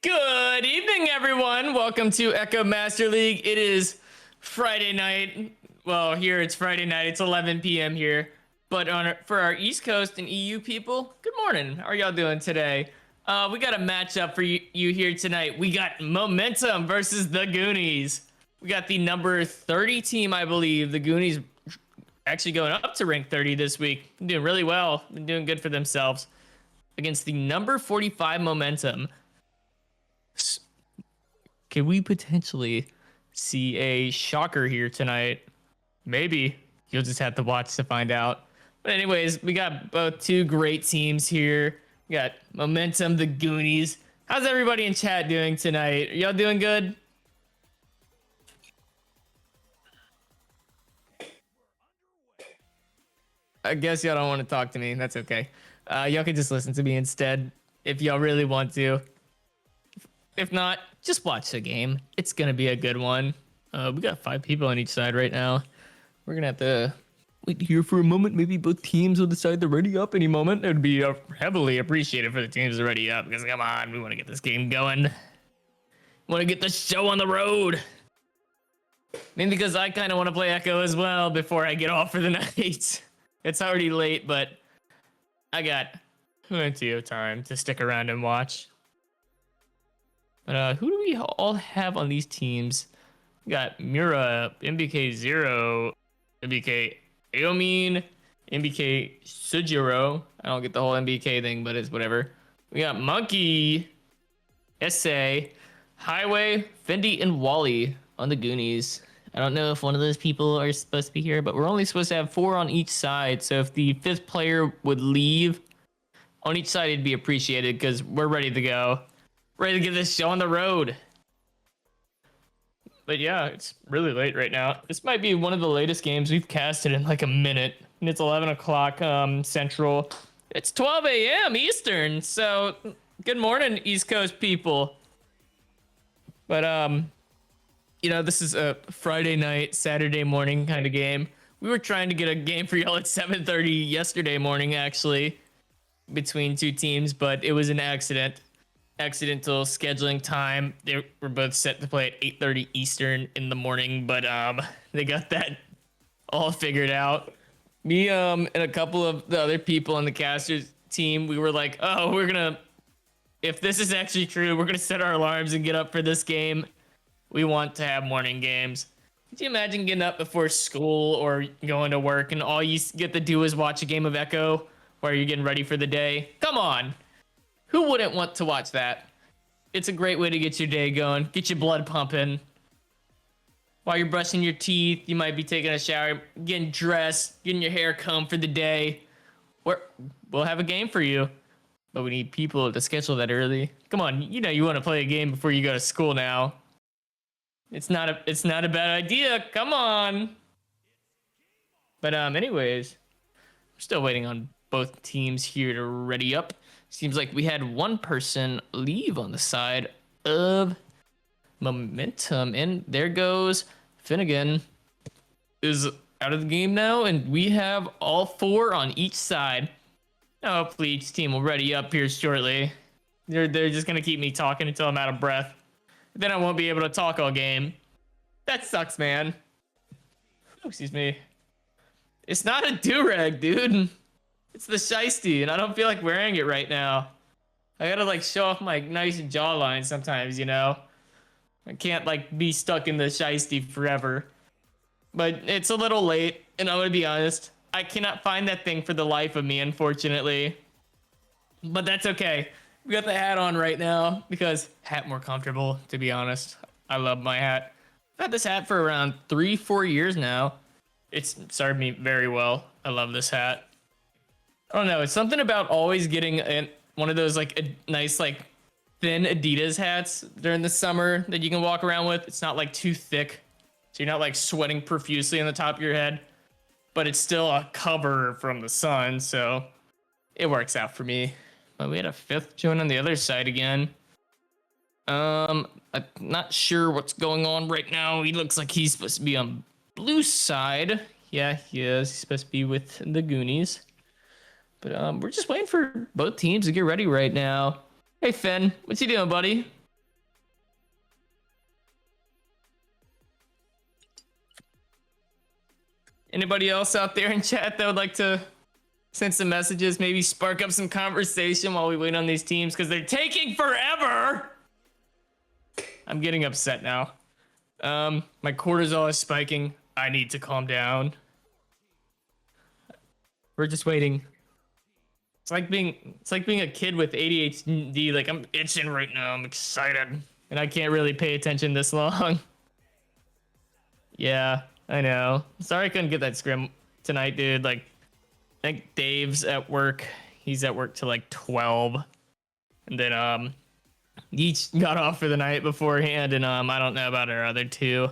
Good evening, everyone. Welcome to Echo Master League. It is Friday night. Well, here it's Friday night. It's 11 p.m. here. But for our East Coast and EU people, good morning. How are y'all doing today? We got a matchup for you here tonight. We got Momentum versus the Goonies. We got the number 30 team, I believe. The Goonies actually going up to rank 30 this week. Doing really well. Been doing good for themselves. Against the number 45 Momentum. Can we potentially see a shocker here tonight? Maybe. You'll just have to watch to find out. But anyways, we got both two great teams here. We got Momentum, the Goonies. How's everybody in chat doing tonight? Are y'all doing good? I guess y'all don't want to talk to me. That's okay. Y'all can just listen to me instead if y'all really want to. If not, just watch the game. It's gonna be a good one. We got 5 people on each side right now. We're gonna have to wait here for a moment. Maybe both teams will decide to ready up any moment. It would be heavily appreciated for the teams to ready up because come on, we want to get this game going. Want to get the show on the road. Maybe because I kind of want to play Echo as well before I get off for the night. It's already late, but I got plenty of time to stick around and watch. But who do we all have on these teams? We got Mura, MBK0, MBK Aomine, MBK Sujiro. I don't get the whole MBK thing, but it's whatever. We got Monkey, SA, Highway, Fendi, and Wally on the Goonies. I don't know if one of those people are supposed to be here, but we're only supposed to have 4 on each side. So if the 5th player would leave on each side, it'd be appreciated because we're ready to go. Ready to get this show on the road. But yeah, it's really late right now. This might be one of the latest games we've casted in like a minute. And it's 11 o'clock Central. It's 12 a.m. Eastern. So good morning, East Coast people. But you know, this is a Friday night, Saturday morning kind of game. We were trying to get a game for y'all at 7:30 yesterday morning, actually, between 2 teams, but it was an accidental scheduling time. They were both set to play at 8:30 Eastern in the morning, but they got that all figured out. Me and a couple of the other people on the casters team, we were like, oh, if this is actually true, we're gonna set our alarms and get up for this game. We want to have morning games. Could you imagine getting up before school or going to work and all you get to do is watch a game of Echo while you're getting ready for the day? Come on. Who wouldn't want to watch that? It's a great way to get your day going, get your blood pumping. While you're brushing your teeth, you might be taking a shower, getting dressed, getting your hair combed for the day. We'll have a game for you, but we need people to schedule that early. Come on, you know you want to play a game before you go to school now. It's not a bad idea. Come on. But anyways, we're still waiting on both teams here to ready up. Seems like we had one person leave on the side of Momentum. And there goes Finnegan is out of the game now. And we have all 4 on each side. Hopefully each team will ready up here shortly. They're just going to keep me talking until I'm out of breath. Then I won't be able to talk all game. That sucks, man. Oh, excuse me. It's not a do-rag, dude. It's the shiesty, and I don't feel like wearing it right now. I gotta like show off my nice jawline sometimes, you know? I can't like be stuck in the shiesty forever. But it's a little late, and I'm gonna be honest. I cannot find that thing for the life of me, unfortunately. But that's okay. We got the hat on right now because hat more comfortable, to be honest. I love my hat. I've had this hat for around 3-4 years now. It's served me very well. I love this hat. I don't know. It's something about always getting one of those like a nice like thin Adidas hats during the summer that you can walk around with. It's not like too thick, so you're not like sweating profusely on the top of your head, but it's still a cover from the sun, so it works out for me. But we had a 5th join on the other side again. I'm not sure what's going on right now. He looks like he's supposed to be on blue side. Yeah, he is. He's supposed to be with the Goonies. But we're just waiting for both teams to get ready right now. Hey, Finn, what's you doing, buddy? Anybody else out there in chat that would like to send some messages, maybe spark up some conversation while we wait on these teams because they're taking forever? I'm getting upset now. My cortisol is spiking. I need to calm down. We're just waiting. It's like being a kid with ADHD. Like, I'm itching right now. I'm excited, and I can't really pay attention this long. Yeah, I know. Sorry I couldn't get that scrim tonight, dude. Like, I think Dave's at work. He's at work till like 12, and then each got off for the night beforehand, and I don't know about our other two.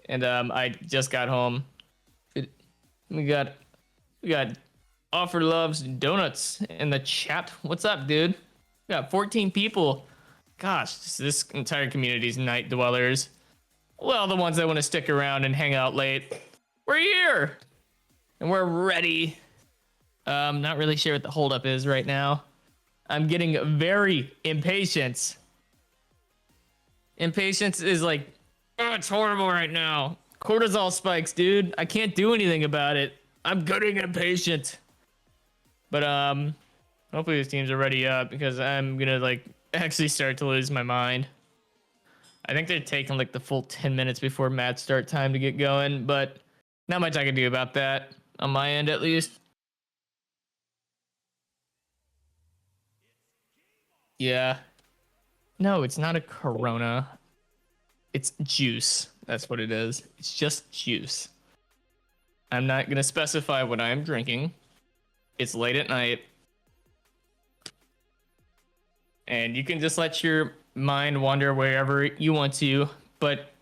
And I just got home. We got Offer Loves Donuts in the chat. What's up, dude? We got 14 people. Gosh, this entire community's night dwellers. Well, the ones that want to stick around and hang out late. We're here, and we're ready. Not really sure what the holdup is right now. I'm getting very impatient. Impatience is like, oh, it's horrible right now. Cortisol spikes, dude. I can't do anything about it. I'm getting impatient. But hopefully these teams are ready up because I'm gonna like actually start to lose my mind. I think they're taking like the full 10 minutes before match start time to get going, but not much I can do about that on my end at least. Yeah. No, it's not a Corona. It's juice. That's what it is. It's just juice. I'm not going to specify what I'm drinking. It's late at night. And you can just let your mind wander wherever you want to. But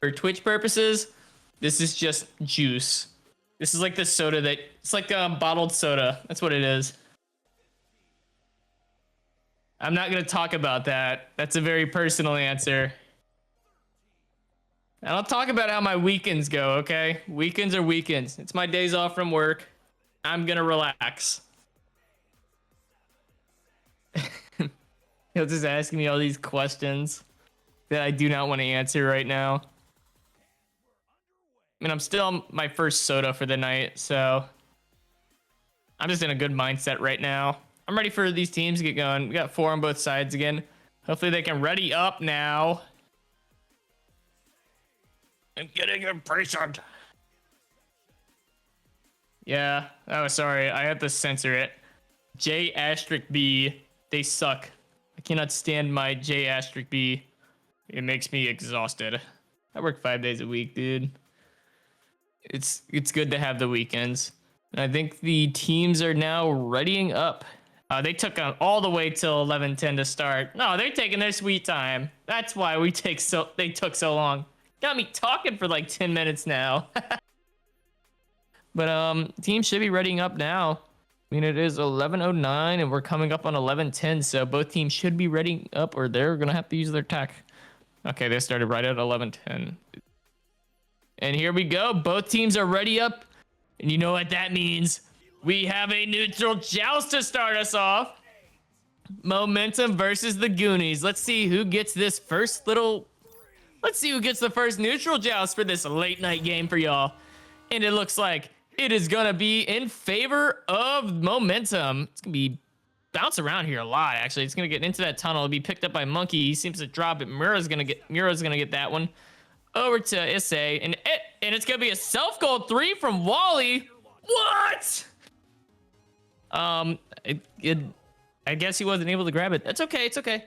for Twitch purposes, this is just juice. This is like the soda that... It's like bottled soda. That's what it is. I'm not going to talk about that. That's a very personal answer. And I'll talk about how my weekends go, okay? Weekends are weekends. It's my days off from work. I'm going to relax. He'll just asking me all these questions that I do not want to answer right now. I mean, I'm still on my first soda for the night, so I'm just in a good mindset right now. I'm ready for these teams to get going. We got 4 on both sides again. Hopefully they can ready up now. I'm getting impatient. Yeah. Oh, sorry. I have to censor it. J*B. They suck. I cannot stand my J*B. It makes me exhausted. I work 5 days a week, dude. It's good to have the weekends. And I think the teams are now readying up. They took all the way till 11:10 to start. No, they're taking their sweet time. That's why they took so long. Got me talking for like 10 minutes now. But teams should be readying up now. I mean, it is 11:09 and we're coming up on 11:10, so both teams should be readying up or they're gonna have to use their tech. Okay, they started right at 11:10. And here we go. Both teams are ready up. And you know what that means? We have a neutral joust to start us off. Momentum versus the Goonies. Let's see who gets this first little... Let's see who gets the first neutral joust for this late night game for y'all. And it looks like it is going to be in favor of Momentum. It's going to be bounce around here a lot, actually. It's going to get into that tunnel. It'll be picked up by Monkey. He seems to drop it. Mura's going to get that one. Over to Isse. And it's going to be a self-goal 3 from Wally. What? I guess he wasn't able to grab it. That's okay. It's okay.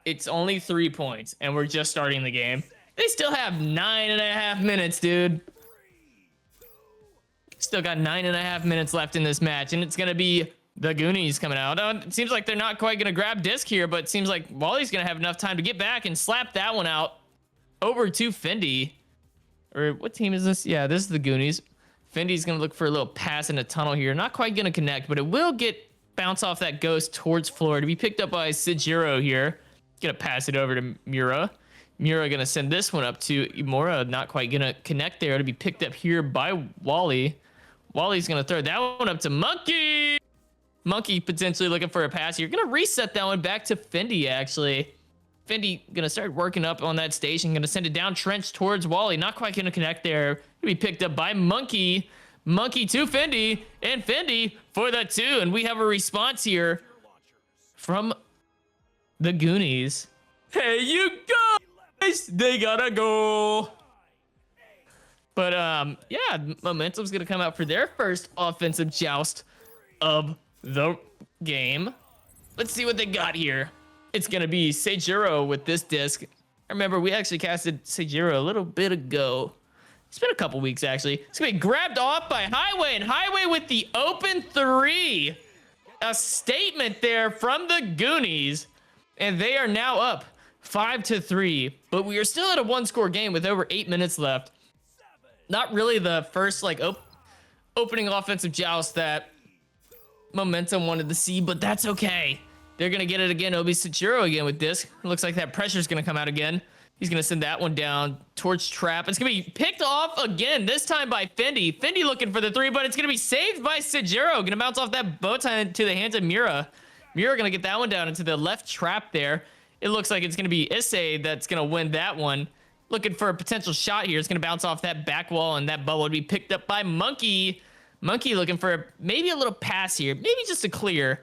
It's only 3 points, and we're just starting the game. They still have 9.5 minutes, dude. Still got 9.5 minutes left in this match, and it's going to be the Goonies coming out. It seems like they're not quite going to grab disc here, but it seems like Wally's going to have enough time to get back and slap that one out over to Fendi. Or what team is this? Yeah, this is the Goonies. Fendi's going to look for a little pass in the tunnel here. Not quite going to connect, but it will bounce off that ghost towards floor to be picked up by Sejiro here. Going to pass it over to Mura. Mura going to send this one up to Imora. Not quite going to connect there to be picked up here by Wally. Wally's going to throw that one up to Monkey. Monkey potentially looking for a pass here. Going to reset that one back to Fendi, actually. Fendi gonna start working up on that station. Gonna send it down trench towards Wally. Not quite gonna connect there. Gonna be picked up by Monkey. Monkey to Fendi, and Fendi for the 2. And we have a response here from the Goonies. Hey, you guys, they gotta go. But yeah, Momentum's gonna come out for their first offensive joust of the game. Let's see what they got here. It's gonna be Seijiro with this disc. I remember we actually casted Seijiro a little bit ago. It's been a couple weeks actually. It's gonna be grabbed off by Highway, and Highway with the open 3. A statement there from the Goonies, and they are now up 5-3. But we are still at a 1-score game with over 8 minutes left. Not really the first like opening offensive joust that Momentum wanted to see, but that's okay. They're gonna get it again. It'll be Seijiro again with this. It looks like that pressure's gonna come out again. He's gonna send that one down towards Trap. It's gonna be picked off again, this time by Fendi. Fendi looking for the 3, but it's gonna be saved by Seijiro. Gonna bounce off that bow tie into the hands of Mura. Mura gonna get that one down into the left trap there. It looks like it's gonna be Issei that's gonna win that one. Looking for a potential shot here. It's gonna bounce off that back wall, and that bubble would be picked up by Monkey. Monkey looking for maybe a little pass here, maybe just a clear.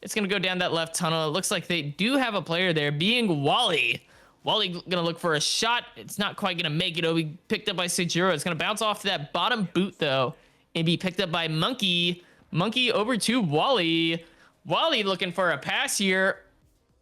It's gonna go down that left tunnel. It looks like they do have a player there, being Wally. Wally gonna look for a shot. It's not quite gonna make it. It'll be picked up by Seijiro. It's gonna bounce off that bottom boot though, and be picked up by Monkey. Monkey over to Wally. Wally looking for a pass here.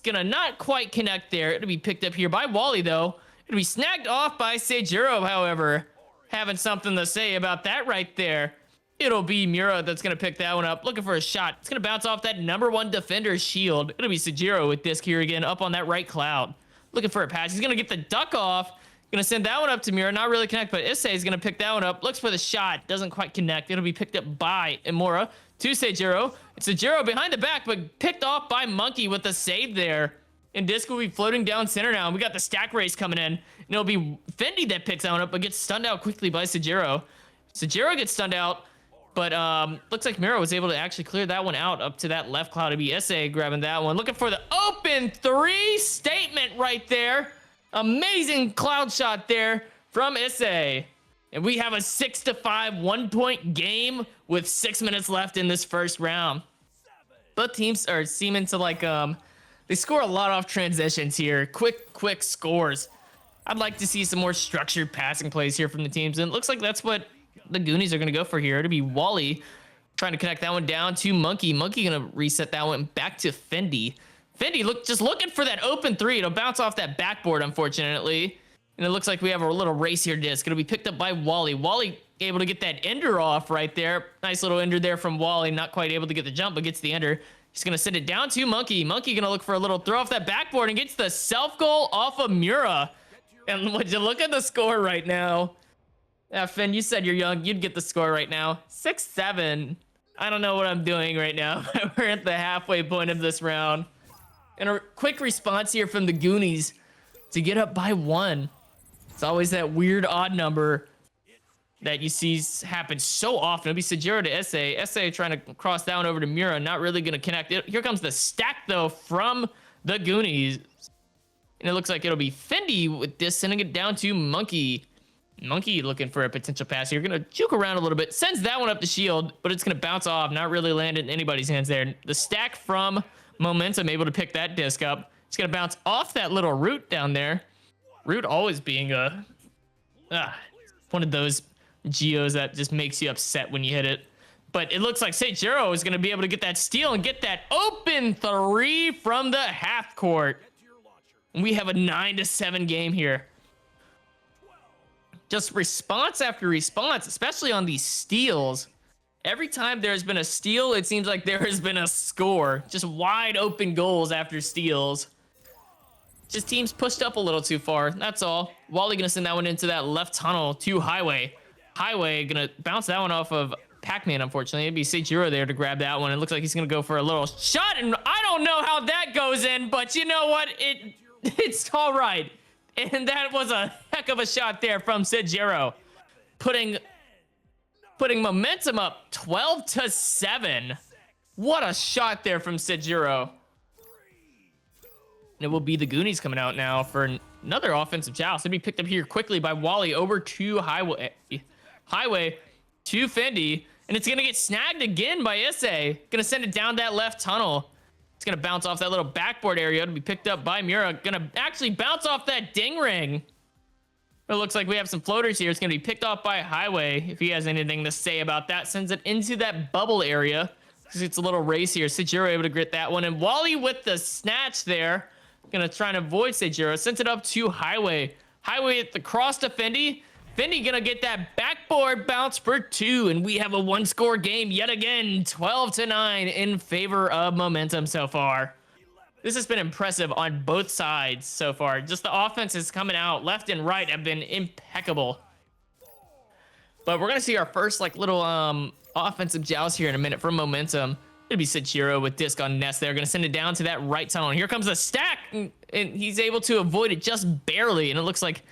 Gonna not quite connect there. It'll be picked up here by Wally though. It'll be snagged off by Seijiro, however. Having something to say about that right there. It'll be Mura that's going to pick that one up. Looking for a shot. It's going to bounce off that #1 defender's shield. It'll be Seijiro with disc here again up on that right cloud. Looking for a pass. He's going to get the duck off. Going to send that one up to Mura. Not really connect, but Issei is going to pick that one up. Looks for the shot. Doesn't quite connect. It'll be picked up by Imura to Seijiro. It's Seijiro behind the back, but picked off by Monkey with the save there. And disc will be floating down center now. And we got the stack race coming in. And it'll be Fendi that picks that one up, but gets stunned out quickly by Seijiro. Seijiro gets stunned out. But looks like Mira was able to actually clear that one out up to that left cloud. It'd be Issei grabbing that one. Looking for the open 3 statement right there. Amazing cloud shot there from Issei. And we have a 6-5 1-point game with 6 minutes left in this first round. Both teams are seeming to like, they score a lot off transitions here. Quick scores. I'd like to see some more structured passing plays here from the teams. And it looks like that's what the Goonies are going to go for here. It'll be Wally trying to connect that one down to Monkey. Monkey going to reset that one back to Fendi. Fendi just looking for that open 3. It'll bounce off that backboard, unfortunately. And it looks like we have a little race here disc. It'll be picked up by Wally. Wally able to get that ender off right there. Nice little ender there from Wally. Not quite able to get the jump, but gets the ender. He's going to send it down to Monkey. Monkey going to look for a little throw off that backboard and gets the self goal off of Mura. And would you look at the score right now? Yeah, Finn, you said you're young. You'd get the score right now. 6-7. I don't know what I'm doing right now. We're at the halfway point of this round. And a quick response here from the Goonies to get up by 1. It's always that weird odd number that you see happen so often. It'll be Seijiro to Issei. Issei trying to cross down over to Mura. Not really going to connect. Here comes the stack, though, from the Goonies. And it looks like it'll be Fendi with this, sending it down to Monkey. Monkey looking for a potential pass here. Gonna juke around a little bit. Sends that one up the shield, but it's gonna bounce off. Not really land in anybody's hands there. The stack from Momentum able to pick that disc up. It's gonna bounce off that little root down there. Root always being one of those geos that just makes you upset when you hit it. But it looks like Seijiro is gonna be able to get that steal and get that open 3 from the half court. And we have a 9-7 game here. Just response after response, especially on these steals. Every time there's been a steal, it seems like there has been a score. Just wide open goals after steals. Just teams pushed up a little too far. That's all. Wally gonna send that one into that left tunnel to Highway. Highway gonna bounce that one off of Pac-Man, unfortunately. It'd be Seijiro there to grab that one. It looks like he's gonna go for a little shot, and I don't know how that goes in, but you know what? It's all right. And that was a heck of a shot there from Seijiro. Putting Momentum up 12-7. What a shot there from Seijiro. And it will be the Goonies coming out now for another offensive joust. It'll be picked up here quickly by Wally over to Highway to Fendi. And it's going to get snagged again by Issei. Going to send it down that left tunnel. It's going to bounce off that little backboard area to be picked up by Mura. Going to actually bounce off that ding ring. It looks like we have some floaters here. It's going to be picked off by Highway. If he has anything to say about that, sends it into that bubble area. It's a little race here. Sejiro able to grit that one. And Wally with the snatch there. Going to try and avoid Sejiro. Sends it up to Highway. Highway at the cross to Fendi. Fendi going to get that backboard bounce for 2. And we have a 1-score game yet again. 12-9 in favor of Momentum so far. This has been impressive on both sides so far. Just the offenses coming out left and right have been impeccable. But we're going to see our first like little offensive joust here in a minute from Momentum. It'll be Sejiro with disc on Ness there. Going to send it down to that right tunnel. And here comes a stack. And he's able to avoid it just barely. And it looks like,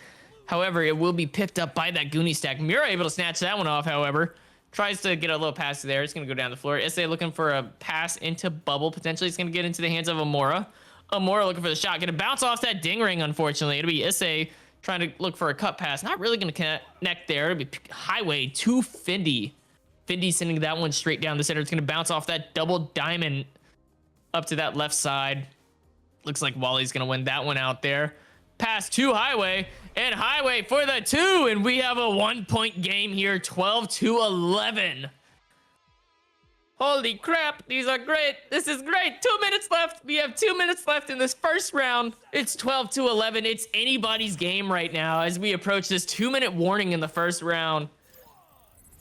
however, it will be picked up by that Goonie stack. Mura able to snatch that one off, however. Tries to get a little pass there. It's going to go down the floor. Issei looking for a pass into bubble. Potentially it's going to get into the hands of Amora. Amora looking for the shot. Going to bounce off that ding ring, unfortunately. It'll be Issei trying to look for a cut pass. Not really going to connect there. It'll be Highway to Fendi. Fendi sending that one straight down the center. It's going to bounce off that double diamond up to that left side. Looks like Wally's going to win that one out there. Pass to Highway, and Highway for the 2, and we have a 1-point game here, 12-11. Holy crap, these are great. This is great. 2 minutes left. We have 2 minutes left in this first round. It's 12-11. It's anybody's game right now as we approach this 2-minute warning in the first round.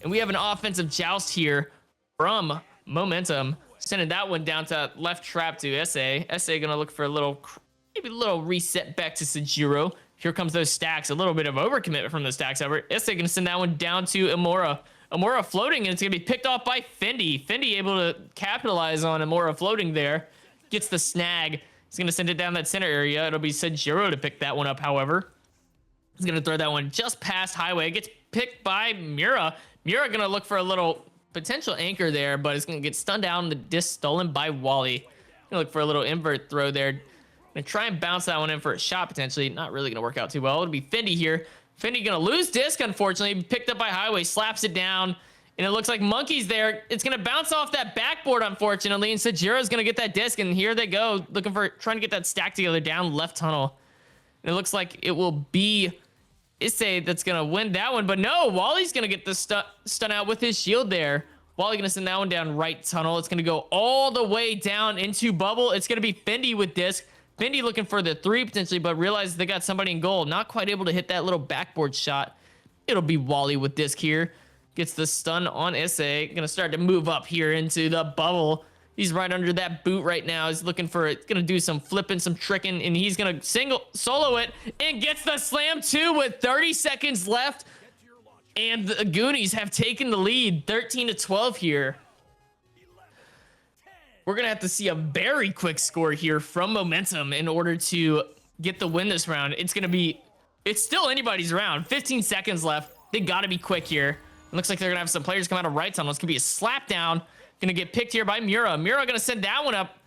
And we have an offensive joust here from Momentum, sending that one down to left trap to Issei. Issei gonna look for a little, maybe a little reset back to Sejiro. Here comes those stacks. A little bit of overcommitment from the stacks, however. Issei gonna send that one down to Amora. Amora floating, and it's gonna be picked off by Fendi. Fendi able to capitalize on Amora floating there. Gets the snag. He's gonna send it down that center area. It'll be Sejiro to pick that one up, however. He's gonna throw that one just past Highway. It gets picked by Mura. Mura gonna look for a little potential anchor there, but it's gonna get stunned down. The disc stolen by Wally. Gonna look for a little invert throw there. Gonna try and bounce that one in for a shot potentially. Not really gonna work out too well. It'll be Fendi here. Fendi gonna lose disc, unfortunately. Picked up by Highway, slaps it down, and it looks like Monkey's there. It's gonna bounce off that backboard, unfortunately, and Sejiro's gonna get that disc, and here they go, looking for, trying to get that stack together down left tunnel. And it looks like it will be Issei that's gonna win that one, but no, Wally's gonna get the stun out with his shield there. Wally gonna send that one down right tunnel. It's gonna go all the way down into bubble. It's gonna be Fendi with disc. Fendi looking for the 3 potentially, but realizes they got somebody in goal. Not quite able to hit that little backboard shot. It'll be Wally with disc here. Gets the stun on Issei. Gonna start to move up here into the bubble. He's right under that boot right now. He's looking for it. Gonna do some flipping, some tricking, and he's gonna solo it and gets the slam 2 with 30 seconds left. And the Goonies have taken the lead, 13-12 here. We're gonna have to see a very quick score here from Momentum in order to get the win this round. It's still anybody's round. 15 seconds left. They gotta be quick here. It looks like they're gonna have some players come out of right tunnel. It's gonna be a slap down. Gonna get picked here by Mura. Mura gonna send that one up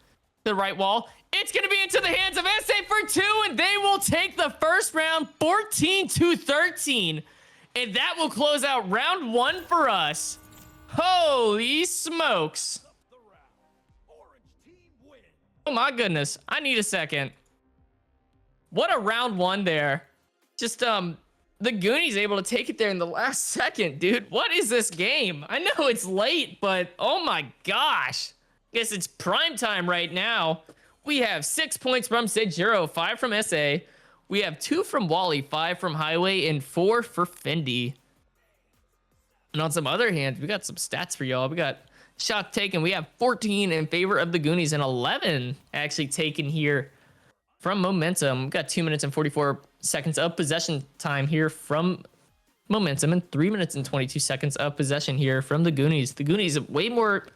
the right wall. It's gonna be into the hands of Issei for 2, and they will take the first round 14-13. And that will close out round 1 for us. Holy smokes. Oh my goodness. I need a second. What a round 1 there. Just, the Goonies able to take it there in the last second, dude. What is this game? I know it's late, but oh my gosh. Guess it's prime time right now. We have 6 points from Sejiro, 5 from Issei. We have 2 from Wally, 5 from Highway, and 4 for Fendi. And on some other hands, we got some stats for y'all. We got shot taken. We have 14 in favor of the Goonies and 11 actually taken here from Momentum. We've got 2 minutes and 44 seconds of possession time here from Momentum and 3 minutes and 22 seconds of possession here from the Goonies. The Goonies way more,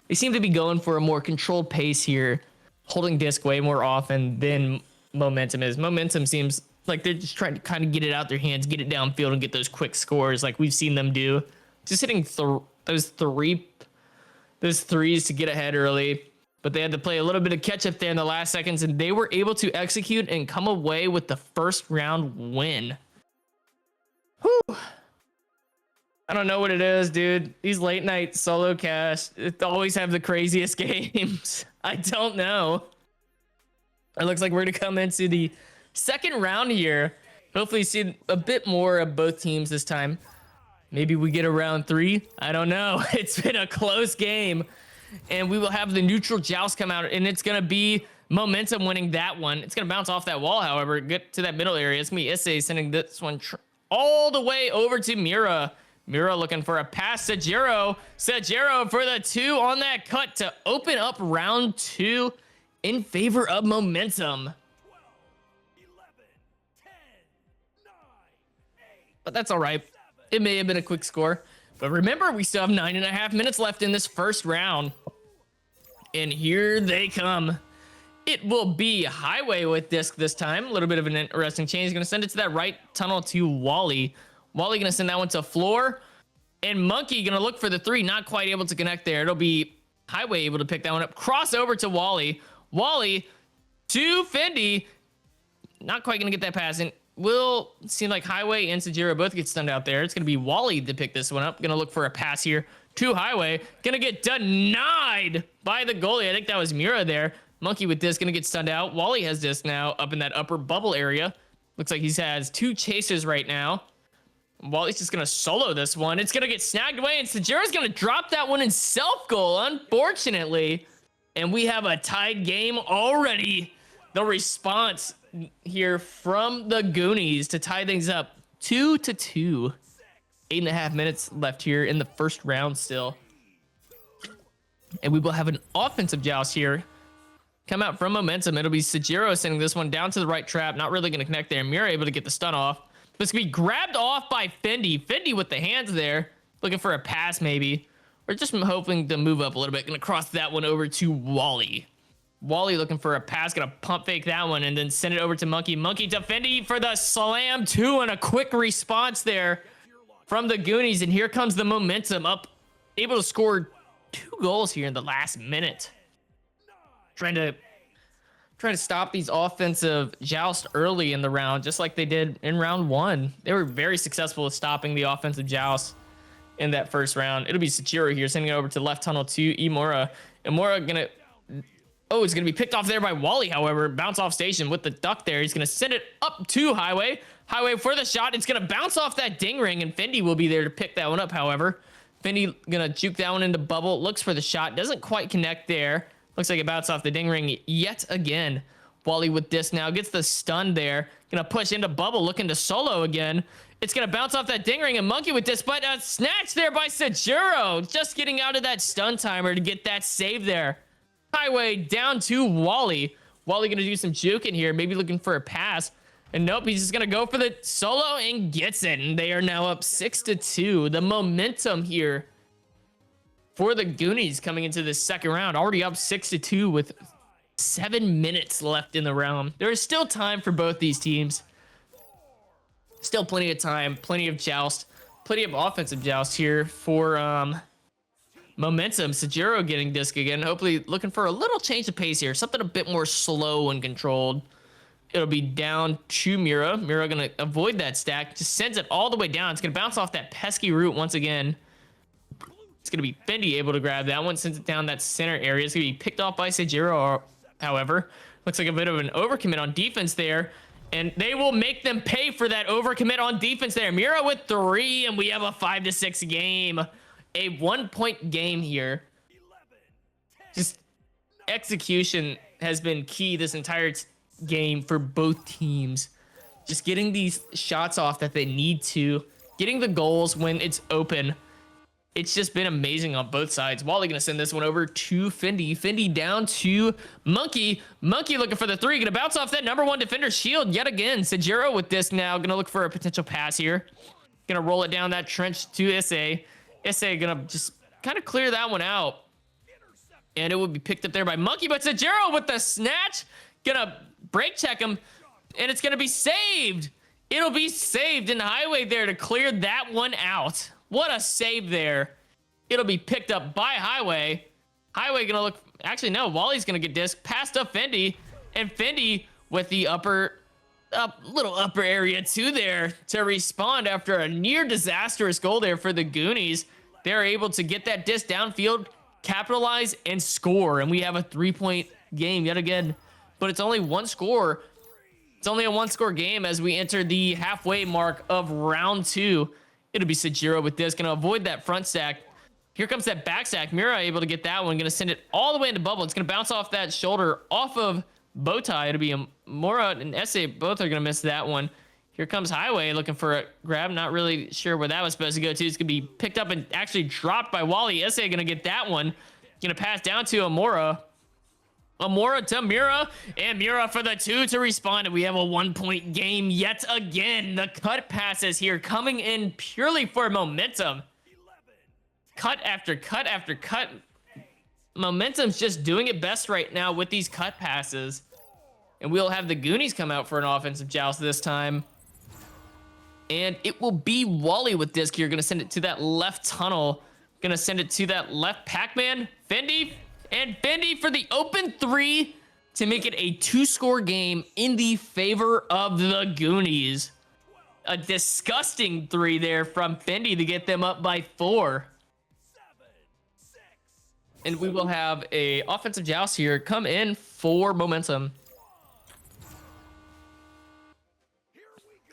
they seem to be going for a more controlled pace here, holding disc way more often than Momentum is. Momentum seems like they're just trying to kind of get it out their hands, get it downfield, and get those quick scores like we've seen them do. Just hitting those threes to get ahead early. but they had to play a little bit of catch up there in the last seconds, and they were able to execute and come away with the first round win. Whew. I don't know what it is, dude. These late night solo casts always have the craziest games. I don't know. It looks like we're going to come into the second round here. Hopefully see a bit more of both teams this time. Maybe we get a round 3. I don't know. It's been a close game. And we will have the neutral joust come out, and it's going to be Momentum winning that one. It's going to bounce off that wall, however, get to that middle area. It's going to be Issei sending this one all the way over to Mira. Mira looking for a pass to Sajiro. Sajiro for the 2 on that cut to open up round 2 in favor of Momentum. But that's all right. It may have been a quick score. But remember, we still have 9.5 minutes left in this first round. And here they come. It will be Highway with Disc this time. A little bit of an interesting change. He's going to send it to that right tunnel to Wally. Wally going to send that one to Floor. And Monkey going to look for the 3. Not quite able to connect there. It'll be Highway able to pick that one up. Cross over to Wally. Wally to Fendi. Not quite going to get that pass in. Will seem like Highway and Sajiro both get stunned out there. It's going to be Wally to pick this one up. Going to look for a pass here to Highway. Going to get denied by the goalie. I think that was Mira there. Monkey with this going to get stunned out. Wally has this now up in that upper bubble area. Looks like he has 2 chases right now. Wally's just going to solo this one. It's going to get snagged away, and Sajiro's going to drop that one in self-goal, unfortunately. And we have a tied game already. The response here from the Goonies to tie things up 2-2. 8.5 minutes left here in the first round still. And we will have an offensive joust here come out from Momentum. It'll be Sajiro sending this one down to the right trap. Not really going to connect there. Mira able to get the stun off. But it's going to be grabbed off by Fendi. Fendi with the hands there. Looking for a pass maybe. Or just hoping to move up a little bit. Going to cross that one over to Wally. Wally looking for a pass. Going to pump fake that one and then send it over to Monkey. Monkey to Fendi for the slam 2 and a quick response there from the Goonies. And here comes the Momentum up. Able to score 2 goals here in the last minute. Trying to stop these offensive joust early in the round, just like they did in round 1. They were very successful at stopping the offensive joust in that first round. It'll be Sajiro here, sending it over to left tunnel to Imura. Imura gonna, it's gonna be picked off there by Wally, however. Bounce off station with the duck there. He's gonna send it up to Highway. Highway for the shot. It's gonna bounce off that ding ring, and Fendi will be there to pick that one up, however. Fendi gonna juke that one into bubble, looks for the shot, doesn't quite connect there. Looks like it bounced off the ding ring yet again. Wally with this now gets the stun there. Gonna push into bubble, looking to solo again. It's gonna bounce off that ding ring, and Monkey with this, but a snatch there by Sajiro. Just getting out of that stun timer to get that save there. Highway down to Wally. Wally gonna do some juking here, maybe looking for a pass. And nope, he's just gonna go for the solo and gets it. And they are now up 6-2. The Momentum here for the Goonies coming into this second round, already up 6-2 with 7 minutes left in the round. There is still time for both these teams. Still plenty of time, plenty of joust, plenty of offensive joust here for Momentum. Sajiro getting disc again, hopefully looking for a little change of pace here, something a bit more slow and controlled. It'll be down to Mira. Mira gonna avoid that stack, just sends it all the way down. It's gonna bounce off that pesky root once again. It's going to be Fendi able to grab that one, sends it down that center area. It's going to be picked off by Sajiro, however. Looks like a bit of an overcommit on defense there. And they will make them pay for that overcommit on defense there. Mira with 3, and we have a 5-6 game. A 1-point game here. Just execution has been key this entire game for both teams. Just getting these shots off that they need to. Getting the goals when it's open. It's just been amazing on both sides. Wally going to send this one over to Fendi. Fendi down to Monkey. Monkey looking for the 3. Going to bounce off that number 1 defender shield yet again. Sajiro with this now. Going to look for a potential pass here. Going to roll it down that trench to Issei. Issei going to just kind of clear that one out. And it will be picked up there by Monkey. But Sajiro with the snatch. Going to break check him. And it's going to be saved. It'll be saved in the Highway there to clear that one out. What a save there. It'll be picked up by Highway. Highway gonna look, Actually, no. Wally's going to get disc past up Fendi. And Fendi with the little upper area too there to respawn after a near disastrous goal there for the Goonies. They're able to get that disc downfield, capitalize, and score. And we have a 3-point game yet again. But it's only one score. It's only a one-score game as we enter the halfway mark of round 2. It'll be Sajiro with this. Going to avoid that front stack. Here comes that back stack. Mira able to get that one. Going to send it all the way into bubble. It's going to bounce off that shoulder off of Bowtie. It'll be a Mora and Essay. Both are going to miss that one. Here comes Highway looking for a grab. Not really sure where that was supposed to go to. It's going to be picked up and actually dropped by Wally. Essay going to get that one. Going to pass down to Amora. Amora to Mira, and Mira for the 2 to respawn, and we have a 1-point game yet again. The cut passes here coming in purely for momentum. Cut after cut after cut. Momentum's just doing it best right now with these cut passes. And we'll have the Goonies come out for an offensive joust this time. And it will be Wally with disc here. Gonna send it to that left tunnel. Gonna send it to that left Pac-Man. Fendi. And Fendi for the open 3 to make it a 2-score game in the favor of the Goonies. A disgusting 3 there from Fendi to get them up by 4. And we will have a offensive joust here come in for momentum.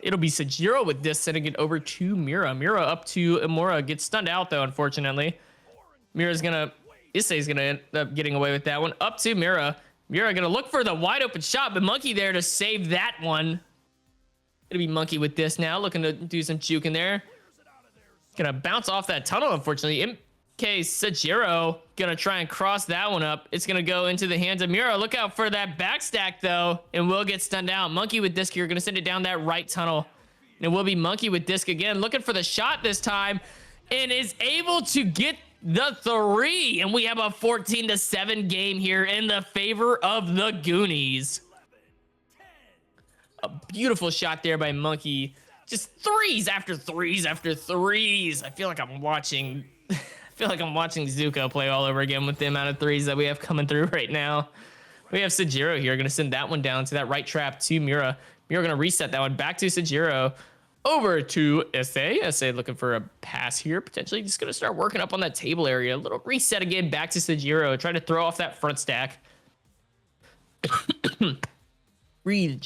It'll be Sajiro with this, sending it over to Mira. Mira up to Imura. Gets stunned out, though, unfortunately. Mira's gonna... Issei's gonna end up getting away with that one. Up to Mira. Mira gonna look for the wide open shot, but Monkey there to save that one. It'll be Monkey with this now, looking to do some juke in there. Gonna bounce off that tunnel, unfortunately. MK Sajiro gonna try and cross that one up. It's gonna go into the hands of Mira. Look out for that backstack, though, and will get stunned out. Monkey with disc here, gonna send it down that right tunnel. And it will be Monkey with disc again, looking for the shot this time, and is able to get the 3, and we have a 14-7 game here in the favor of the Goonies. A beautiful shot there by Monkey. Just threes after threes after threes. I feel like I'm watching Zuko play all over again with the amount of threes that we have coming through right now. We have Sajiro here, gonna send that one down to that right trap to Mira. Mira gonna reset that one back to Sajiro. Over to Essay looking for a pass here. Potentially just going to start working up on that table area. A little reset again back to Sajiro. Trying to throw off that front stack. Breathe,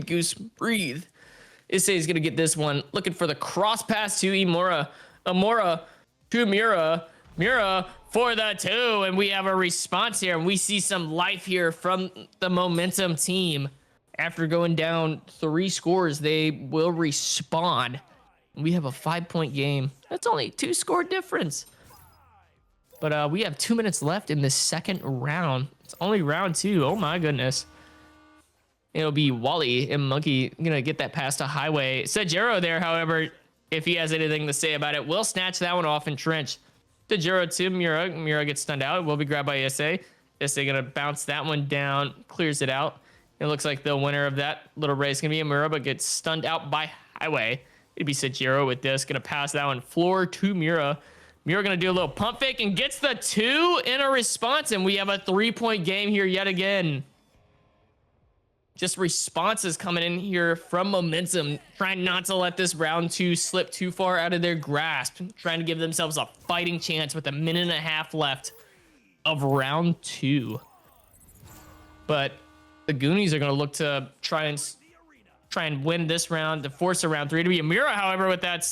Goose, breathe. Essay's going to get this one. Looking for the cross pass to Imura. Amora to Mira. Mira for the 2. And we have a response here. And we see some life here from the momentum team. After going down 3 scores, they will respawn. We have a 5-point game. That's only a 2-score difference. But we have 2 minutes left in the second round. It's only round 2. Oh my goodness. It'll be Wally and Monkey gonna get that pass to Highway. Sajiro there, however, if he has anything to say about it, will snatch that one off and trench. Sajiro to Mira. Mira gets stunned out. Will be grabbed by Essay. Essay gonna bounce that one down. Clears it out. It looks like the winner of that little race can be Amura, but gets stunned out by Highway. It'd be Sajiro with this. Gonna pass that one floor to Mira. Mira gonna do a little pump fake and gets the 2 in a response, and we have a 3-point game here yet again. Just responses coming in here from momentum, trying not to let this round 2 slip too far out of their grasp, trying to give themselves a fighting chance with a minute and a half left of round 2. But the Goonies are going to look to try and win this round to force a round 3 to be Amira. However, with that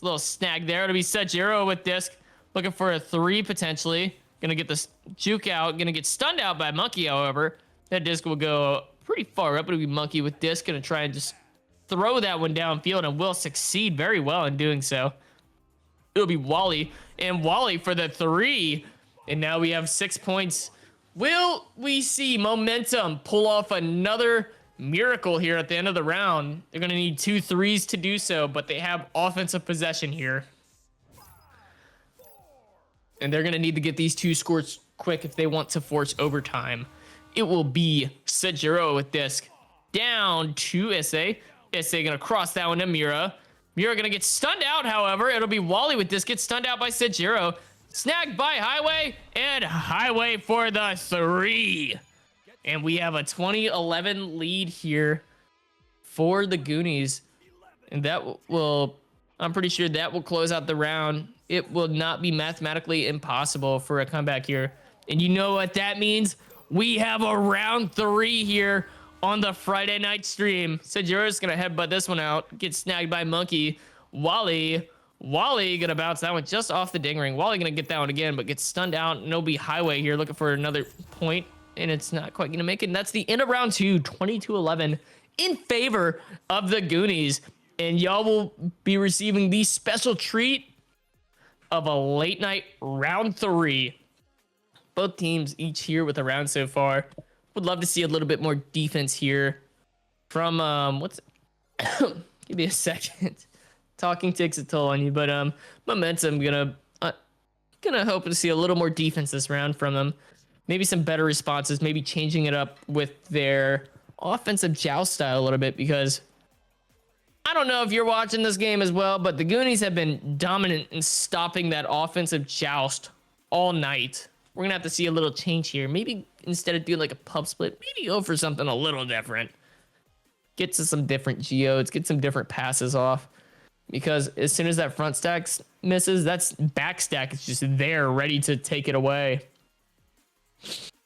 little snag there, it'll be Sajiro with disc, looking for a 3 potentially. Going to get this juke out. Going to get stunned out by Monkey. However, that disc will go pretty far up. It'll be Monkey with disc. Going to try and just throw that one downfield and will succeed very well in doing so. It'll be Wally, and Wally for the 3. And now we have 6 points. Will we see momentum pull off another miracle here at the end of the round? They're going to need 2 threes to do so, but they have offensive possession here. And they're going to need to get these 2 scores quick if they want to force overtime. It will be Sajiro with disc down to Essay. Essay going to cross that one to Mira. Mira going to get stunned out, however. It'll be Wally with disc, gets stunned out by Sajiro. Snagged by Highway, and Highway for the 3. And we have a 20-11 lead here for the Goonies. And that will, I'm pretty sure that will close out the round. It will not be mathematically impossible for a comeback here. And you know what that means? We have a round 3 here on the Friday night stream. Sejiro's gonna headbutt this one out, get snagged by Monkey. Wally gonna bounce that one just off the ding ring. Wally gonna get that one again, but gets stunned out. And it'll be Highway here looking for another point, and it's not quite gonna make it. And that's the end of round 2, 22-11 in favor of the Goonies. And y'all will be receiving the special treat of a late night round 3. Both teams each here with a round so far. Would love to see a little bit more defense here from give me a second. Talking takes a toll on you, but Momentum gonna hope to see a little more defense this round from them. Maybe some better responses, maybe changing it up with their offensive joust style a little bit, because I don't know if you're watching this game as well, but the Goonies have been dominant in stopping that offensive joust all night. We're gonna have to see a little change here. Maybe instead of doing like a pub split, maybe go for something a little different. Get to some different geodes, get some different passes off. Because as soon as that front stack misses, that's back stack is just there ready to take it away.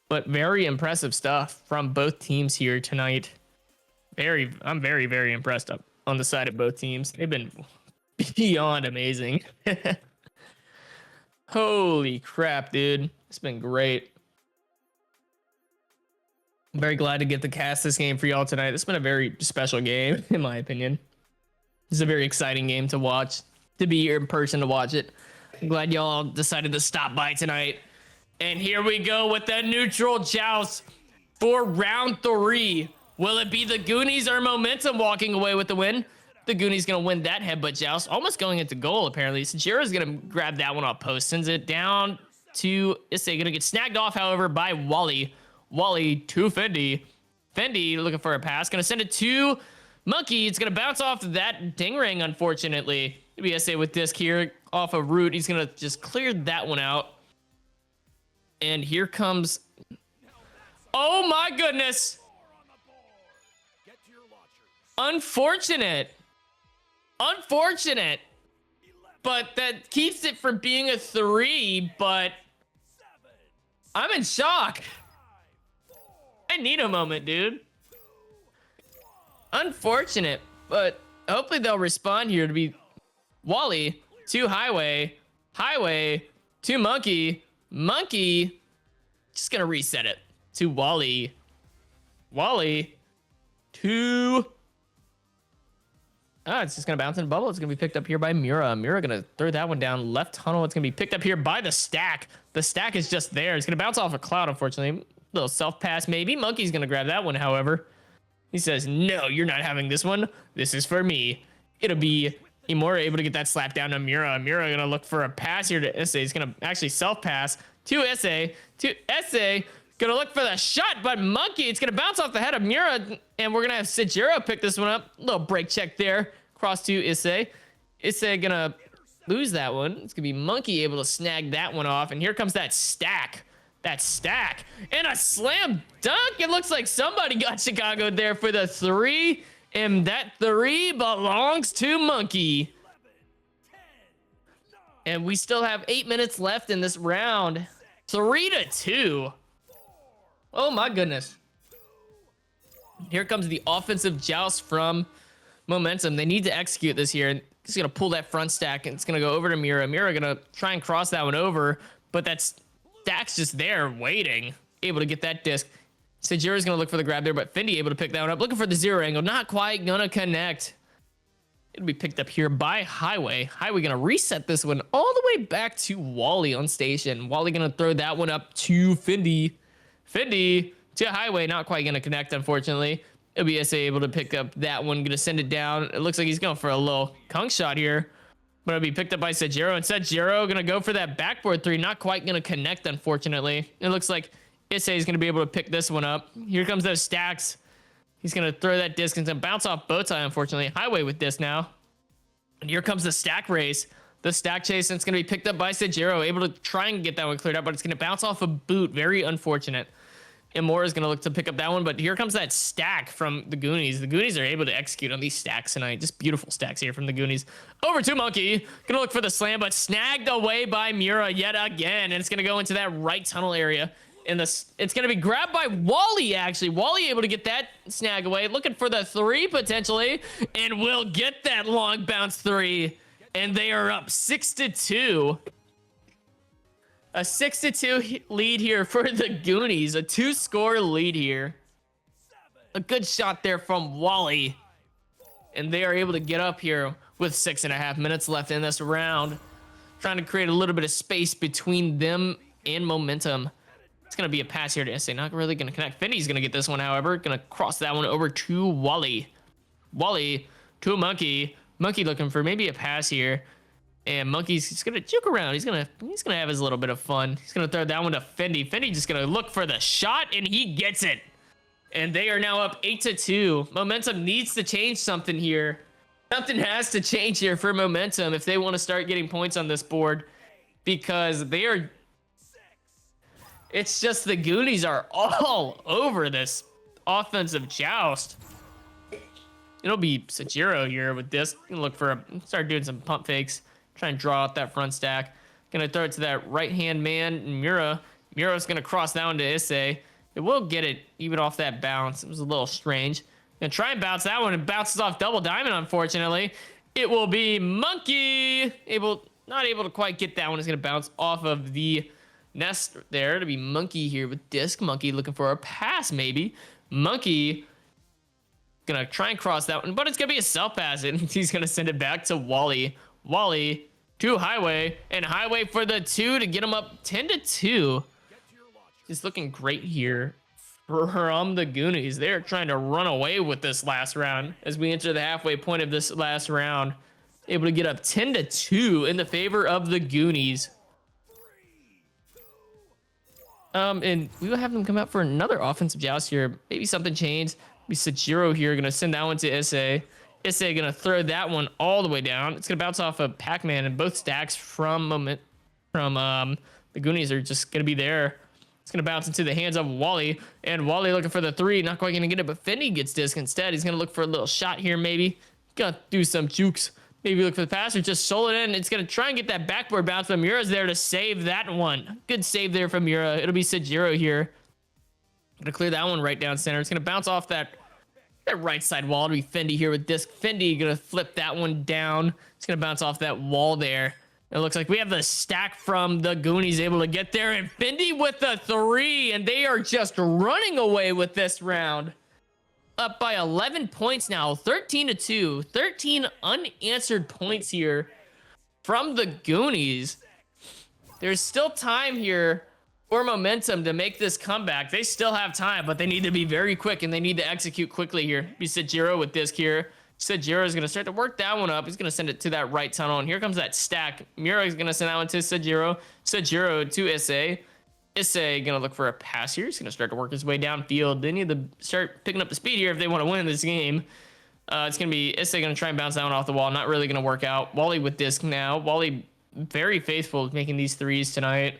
But very impressive stuff from both teams here tonight. I'm very, very impressed up on the side of both teams. They've been beyond amazing. Holy crap, dude. It's been great. I'm very glad to get to cast this game for y'all tonight. It's been a very special game, in my opinion. This is a very exciting game to watch, to be here in person to watch it. I'm glad y'all decided to stop by tonight. And here we go with the neutral joust for round 3. Will it be the Goonies or Momentum walking away with the win? The Goonies gonna win that headbutt joust, almost going into goal apparently. Sajira's gonna grab that one off post, sends it down to Issei, gonna get snagged off, however, by Wally. Wally to Fendi. Fendi looking for a pass, gonna send it to Monkey. It's gonna bounce off that ding ring, unfortunately. Maybe Issei with disc here off a root. He's gonna just clear that one out. And here comes, oh my goodness. Unfortunate. But that keeps it from being a 3, but I'm in shock. I need a moment, dude. Unfortunate, but hopefully they'll respond here to be Wally to Highway. Highway to Monkey. Monkey just gonna reset it to Wally. Wally to it's just gonna bounce in a bubble. It's gonna be picked up here by Mura. Mura gonna throw that one down left tunnel. It's gonna be picked up here by the stack. The stack is just there. It's gonna bounce off a cloud, unfortunately. Little self pass maybe. Monkey's gonna grab that one, however. He says, no, you're not having this one. This is for me. It'll be Imura able to get that slap down to Mura. Mura gonna look for a pass here to Issei. He's gonna actually self pass to Issei. To Issei. Gonna look for the shot, but Monkey, it's gonna bounce off the head of Mura, and we're gonna have Sajiro pick this one up. Little break check there. Cross to Issei. Issei gonna lose that one. It's gonna be Monkey able to snag that one off, and here comes that stack. That stack. And a slam dunk. It looks like somebody got Chicago there for the 3, and that 3 belongs to Monkey. And we still have 8 minutes left in this round. 3-2. Oh my goodness. Here comes the offensive joust from Momentum. They need to execute this here. He's gonna pull that front stack, and it's gonna go over to Mira. Mira gonna try and cross that one over, but that stack's just there waiting, able to get that disc. Sajira's gonna look for the grab there, but Fendi able to pick that one up, looking for the 0 angle, not quite gonna connect. It'll be picked up here by Highway. Highway gonna reset this one all the way back to Wally on station. Wally gonna throw that one up to Fendi. Fendi to Highway, not quite gonna connect, unfortunately. It'll be SA able to pick up that one, gonna send it down. It looks like he's going for a little conk shot here, but it'll be picked up by Sajiro. And Sajiro gonna go for that backboard 3, not quite gonna connect, unfortunately. It looks like SA is gonna be able to pick this one up. Here comes those stacks. He's gonna throw that disc and bounce off bow tie, unfortunately. Highway with this now. And here comes the stack race. The stack chase, and it's going to be picked up by Sajiro, able to try and get that one cleared up, but it's going to bounce off a boot. Very unfortunate. Imura is going to look to pick up that one, but here comes that stack from the Goonies. The Goonies are able to execute on these stacks tonight. Just beautiful stacks here from the Goonies. Over to Monkey. Going to look for the slam, but snagged away by Mura yet again, and it's going to go into that right tunnel area. And it's going to be grabbed by Wally, actually. Wally able to get that snag away. Looking for the 3, potentially, and will get that long bounce 3. And they are up 6-2. A 6-2 lead here for the Goonies. A 2-score lead here. A good shot there from Wally. And they are able to get up here with 6.5 minutes left in this round. Trying to create a little bit of space between them and momentum. It's going to be a pass here to SA. Not really going to connect. Finny's going to get this one, however. Going to cross that one over to Wally. Wally to Monkey. Monkey looking for maybe a pass here. And Monkey's just gonna juke around. He's gonna have his little bit of fun. He's gonna throw that one to Fendi. Fendi just gonna look for the shot, and he gets it. And they are now up 8-2. Momentum needs to change something here. Something has to change here for Momentum if they want to start getting points on this board, because they are. It's just the Goonies are all over this offensive joust. It'll be Sajiro here with this. Look for start doing some pump fakes. Try and draw out that front stack. Gonna throw it to that right-hand man, Mura. Mura's gonna cross down to Isse. It will get it even off that bounce. It was a little strange. Gonna try and bounce that one. It bounces off double diamond, unfortunately. It will be Monkey. Not able to quite get that one. It's gonna bounce off of the nest there. To be Monkey here with disc. Monkey looking for a pass, maybe. Monkey gonna try and cross that one, but it's gonna be a self pass, and he's gonna send it back to Wally. Wally to Highway, and Highway for the 2 to get him up 10-2. Just looking great here from the Goonies. They're trying to run away with this last round as we enter the halfway point of this last round. Able to get up 10-2 in the favor of the Goonies. And we will have them come out for another offensive joust here. Maybe something changed. Maybe Sajiro here gonna send that one to Isse. Isse gonna throw that one all the way down. It's gonna bounce off of Pac-Man, and both stacks from the Goonies are just gonna be there. It's gonna bounce into the hands of Wally, and Wally looking for the 3, not quite gonna get it, but Fendi gets disc instead. He's gonna look for a little shot here, maybe. Gonna do some jukes. Maybe look for the pass or just soul it in. It's gonna try and get that backboard bounce, but Mura's there to save that one. Good save there from Mura. It'll be Sajiro here. Gonna clear that one right down center. It's gonna bounce off that right side wall. It'll be Fendi here with disc. Fendi gonna flip that one down. It's gonna bounce off that wall there. It looks like we have the stack from the Goonies able to get there, and Fendi with the 3, and they are just running away with this round. Up by 11 points now, 13-2. 13 unanswered points here from the Goonies. There's still time here for Momentum to make this comeback. They still have time, but they need to be very quick, and they need to execute quickly here. Be Sajiro with disc here. Sajiro is going to start to work that one up. He's going to send it to that right tunnel, and here comes that stack. Mura is going to send that one to Sajiro. Sajiro to Isse. Isse going to look for a pass here. He's going to start to work his way downfield. They need to start picking up the speed here if they want to win this game. It's going to be Isse going to try and bounce that one off the wall. Not really going to work out. Wally with disc now. Wally very faithful with making these 3s tonight.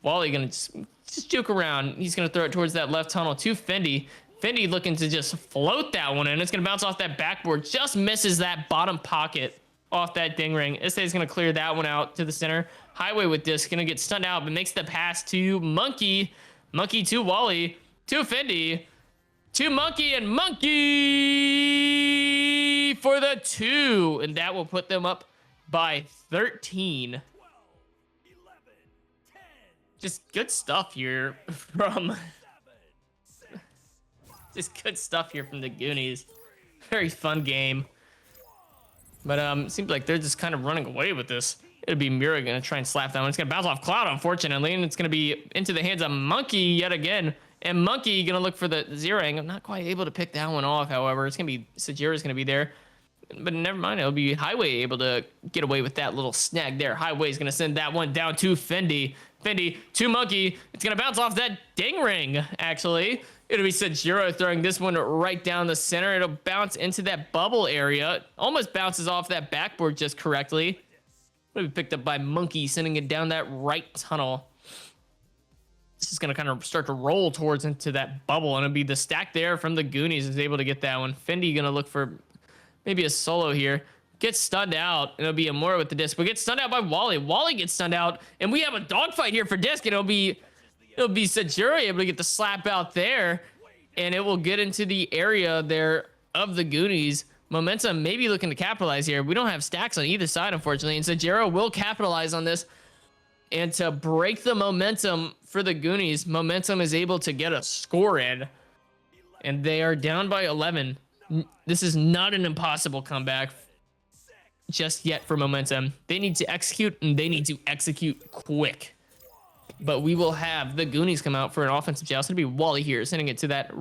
Wally going to just juke around. He's going to throw it towards that left tunnel to Fendi. Fendi looking to just float that one in. It's going to bounce off that backboard. Just misses that bottom pocket off that ding ring. Isse is going to clear that one out to the center. Highway with disc. Going to get stunned out, but makes the pass to Monkey. Monkey to Wally. To Fendi. To Monkey, and Monkey for the 2. And that will put them up by 13. Just good stuff here from... Just good stuff here from the Goonies. Very fun game. But seems like they're just kind of running away with this. It'll be Mura gonna try and slap that one. It's gonna bounce off Cloud, unfortunately, and it's gonna be into the hands of Monkey yet again. And Monkey gonna look for the 0-ing. I'm not quite able to pick that one off, however. It's gonna be Sajiro's gonna be there. But never mind, it'll be Highway able to get away with that little snag there. Highway's gonna send that one down to Fendi. Fendi to Monkey. It's gonna bounce off that ding ring, actually. It'll be Sajiro throwing this one right down the center. It'll bounce into that bubble area. Almost bounces off that backboard just correctly. It'll be picked up by Monkey, sending it down that right tunnel. This is going to kind of start to roll towards into that bubble, and it'll be the stack there from the Goonies is able to get that one. Fendi going to look for maybe a solo here. Gets stunned out, and it'll be Amora with the disc, but gets stunned out by Wally. Wally gets stunned out, and we have a dogfight here for disc, and it'll be Sajiro able to get the slap out there, and it will get into the area there of the Goonies. Momentum maybe looking to capitalize here. We don't have stacks on either side, unfortunately, and Sajiro will capitalize on this. And to break the momentum for the Goonies, Momentum is able to get a score in, and they are down by 11. This is not an impossible comeback just yet for Momentum. They need to execute, and they need to execute quick. But we will have the Goonies come out for an offensive joust. It'll be Wally here, sending it to that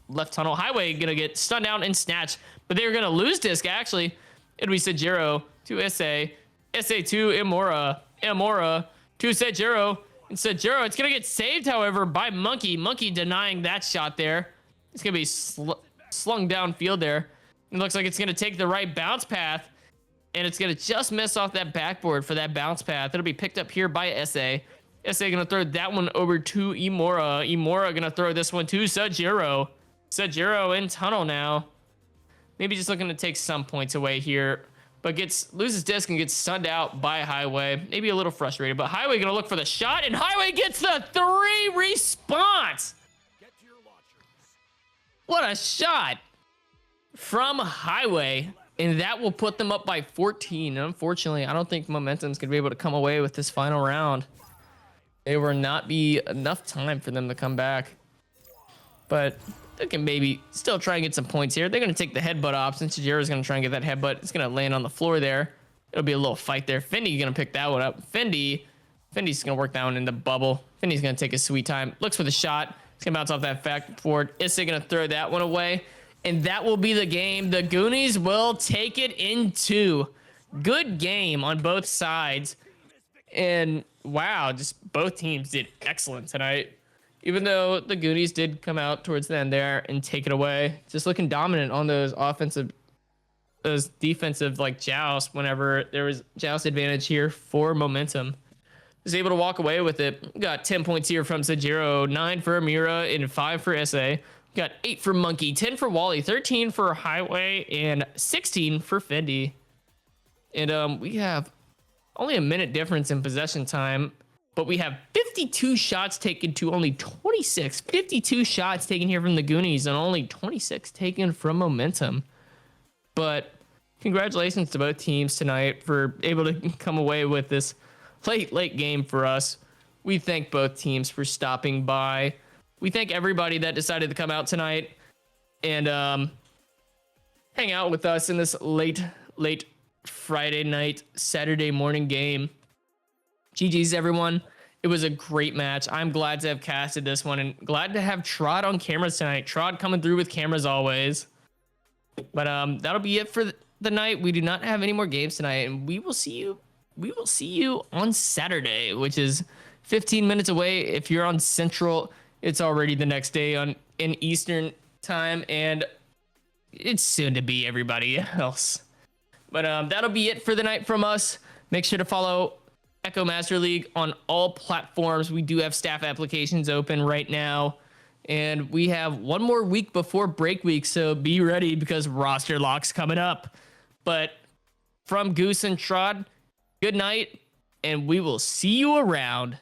left tunnel. Highway gonna get stunned out and snatched, but they're gonna lose disc, actually. It'll be Sajiro to SA. SA to Imora. Imora to Sajiro. And Sajiro, it's gonna get saved, however, by Monkey. Monkey denying that shot there. It's gonna be slung downfield there. It looks like it's gonna take the right bounce path, and it's gonna just miss off that backboard for that bounce path. It'll be picked up here by SA. SA gonna throw that one over to Imora. Imora gonna throw this one to Sajiro. Sajiro in tunnel now. Maybe just looking to take some points away here, but loses disc and gets stunned out by Highway. Maybe a little frustrated, but Highway gonna look for the shot, and Highway gets the 3 response. What a shot from Highway, and that will put them up by 14. Unfortunately, I don't think Momentum's gonna be able to come away with this final round. There will not be enough time for them to come back, but they can maybe still try and get some points here. They're going to take the headbutt option. Sajiro's going to try and get that headbutt. It's going to land on the floor there. It'll be a little fight there. Fendi going to pick that one up. Fendi's going to work that one in the bubble. Fendi's going to take his sweet time. Looks for the shot. It's going to bounce off that backboard. Issa going to throw that one away, and that will be the game. The Goonies will take it in 2. Good game on both sides. And wow, just both teams did excellent tonight. Even though the Goonies did come out towards the end there and take it away, just looking dominant on those defensive like joust whenever there was joust advantage here for Momentum. Was able to walk away with it. Got 10 points here from Sajiro, 9 for Amira, and 5 for SA. Got 8 for Monkey, 10 for Wally, 13 for Highway, and 16 for Fendi. And we have only a minute difference in possession time, but we have 52 shots taken to only 26. 52 shots taken here from the Goonies and only 26 taken from Momentum. But congratulations to both teams tonight for able to come away with this late game for us. We thank both teams for stopping by. We thank everybody that decided to come out tonight and hang out with us in this late Friday night, Saturday morning game. GG's, everyone. It was a great match. I'm glad to have casted this one and glad to have Trod on cameras tonight. Trod coming through with cameras always. But that'll be it for the night. We do not have any more games tonight, and we will see you on Saturday, which is 15 minutes away. If you're on Central, it's already the next day in Eastern time, and it's soon to be everybody else. But that'll be it for the night from us. Make sure to follow Echo Master League on all platforms. We do have staff applications open right now, and we have one more week before break week, so be ready because roster lock's coming up. But from Goose and Trod, good night, and we will see you around.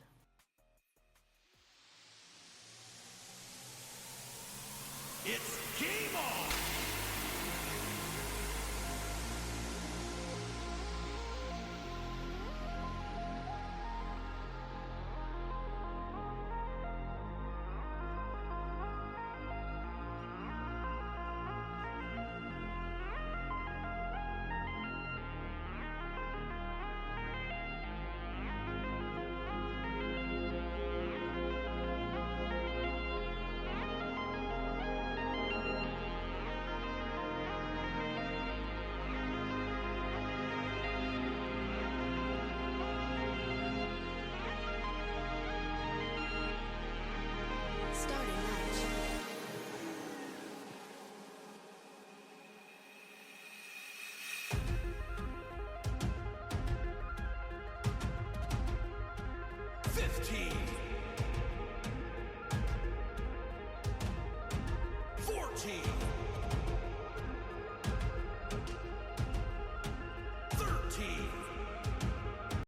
team.